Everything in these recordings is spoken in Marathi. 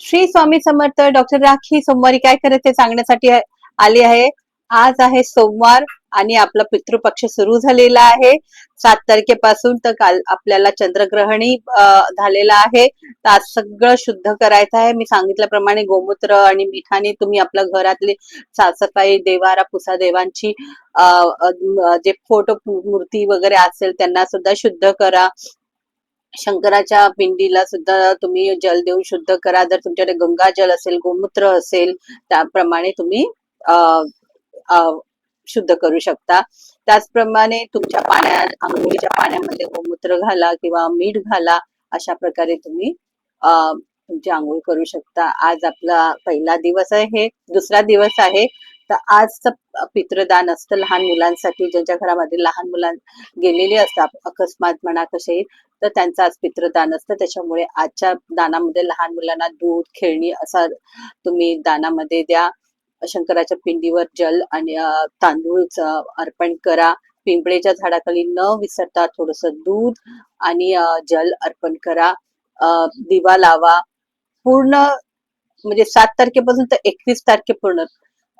श्री स्वामी समर्थ. डॉक्टर राखी सोमवारी काय करायचे सांगण्यासाठी आली आहे. आज आहे सोमवार आणि आपला पितृपक्ष सुरू झालेला आहे. 7 तारखेपासून तर काल आपल्याला चंद्रग्रहणही झालेला आहे. तर आज सगळं शुद्ध करायचं आहे. मी सांगितल्याप्रमाणे गोमूत्र आणि मिठाने तुम्ही आपल्या घरातली साफसफाई, देवारा पुसा, देवांची जे फोटो मूर्ती वगैरे असेल त्यांना सुद्धा शुद्ध करा. शंकराच्या पिंडीला सुद्धा तुम्ही जल देऊन शुद्ध करा. जर तुमच्याकडे गंगा जल असेल, गोमूत्र असेल, त्याप्रमाणे तुम्ही शुद्ध करू शकता. त्याचप्रमाणे तुमच्या पाण्यात, आंघोळीच्या पाण्यामध्ये गोमूत्र घाला किंवा मीठ घाला. अशा प्रकारे तुम्ही तुमची आंघोळ करू शकता. आज आपला पहिला दिवस आहे, दुसरा दिवस आहे. तर आज पितृदान असतं लहान मुलांसाठी, ज्यांच्या घरामध्ये लहान मुलां गेलेले असतात, अकस्मात म्हणा कसे, तर त्यांचं आज पितृदान असतं. त्याच्यामुळे आजच्या दानामध्ये लहान मुलांना दूध, खेळणी असा तुम्ही दानामध्ये द्या. शंकराच्या पिंडीवर जल आणि तांदूळ अर्पण करा. पिंपळेच्या झाडाखाली न विसरता थोडस दूध आणि जल अर्पण करा. दिवा लावा. पूर्ण म्हणजे 7 तारखेपासून तर 21 तारखे पूर्ण,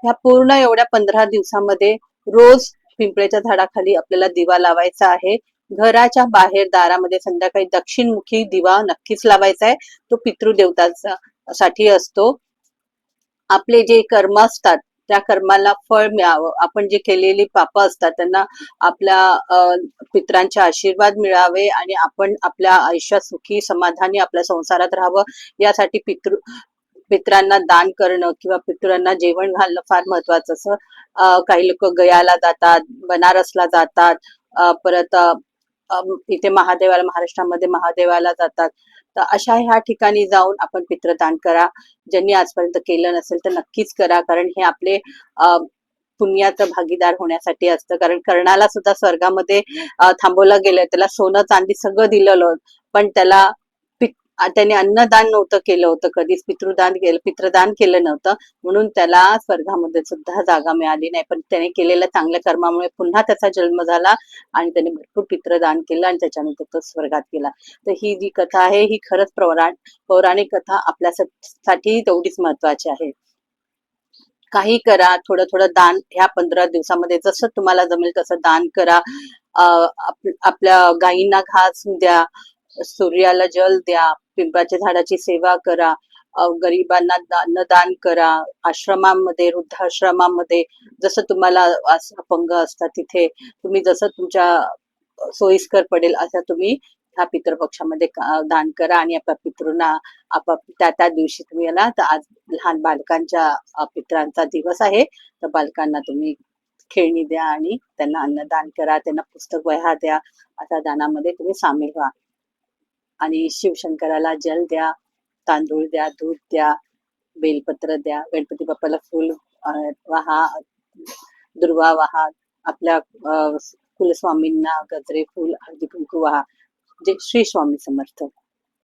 ह्या पूर्ण एवढ्या 15 दिवसामध्ये रोज पिंपळेच्या झाडाखाली आपल्याला दिवा लावायचा आहे. घराच्या बाहेर दारामध्ये संध्याकाळी दक्षिणमुखी दिवा नक्कीच लावायचा आहे. तो पितृदेवतांसाठी असतो. आपले जे कर्म असतात त्या कर्माला फळ मिळावं, आपण जे केलेली पाप असतात त्यांना आपल्या पितरांचे आशीर्वाद मिळावे आणि आपण आपल्या आयुष्यात सुखी समाधानी आपल्या संसारात राहावं, यासाठी पितरांना दान करणं किंवा पितरांना जेवण घालणं फार महत्वाचं असं. काही लोक गयाला जातात, बनारसला जातात, परत इथे महादेवाला, महाराष्ट्रामध्ये महादेवाला जातात. तर अशा ह्या ठिकाणी जाऊन आपण पितृदान करा. ज्यांनी आजपर्यंत केलं नसेल तर नक्कीच करा, कारण हे आपले पुण्याचं भागीदार होण्यासाठी असतं. कारण कर्णाला सुद्धा स्वर्गामध्ये थांबवलं गेलं, त्याला सोनं चांदी सगळं दिलेलं, पण त्याने अन्नदान नव्हतं केलं होतं, कधीच पितृदान केलं नव्हतं, म्हणून त्याला स्वर्गामध्ये सुद्धा जागा मिळाली नाही. पण त्याने केलेल्या चांगल्या कर्मामुळे पुन्हा त्याचा जन्म झाला आणि त्याने भरपूर पितृदान केलं आणि त्याच्यानंतर तो स्वर्गात गेला. तर ही जी कथा आहे ही खरंच पौराणिक कथा आपल्यासाठी तेवढीच महत्वाची आहे. काही करा, थोडं थोडं दान ह्या 15 दिवसामध्ये जसं तुम्हाला जमेल तसं दान करा. आपल्या गायींना घास द्या, सूर्याला जल द्या, पिंपळाच्या झाडाची सेवा करा, गरिबांना अन्नदान करा. आश्रमांमध्ये, वृद्धाश्रमांमध्ये जसं तुम्हाला अपंग असतात तिथे तुम्ही जसं तुमच्या सोयीस्कर पडेल असं तुम्ही ह्या पितृपक्षामध्ये दान करा. आणि आपल्या पितृंना त्या दिवशी तुम्ही याला, तर आज लहान बालकांच्या पितरांचा दिवस आहे, तर बालकांना तुम्ही खेळणी द्या आणि त्यांना अन्नदान करा, त्यांना पुस्तक वह्या द्या. अशा दानामध्ये तुम्ही सामील व्हा. आणि शिवशंकराला जल द्या, तांदूळ द्या, दूध द्या, बेलपत्र द्या, गणपती बाप्पाला फूल वाहा, दुर्वा वाहा, आपल्या कुलस्वामींना गजरे फूल हळदी कुंकू वाहा. जय श्री स्वामी समर्थ.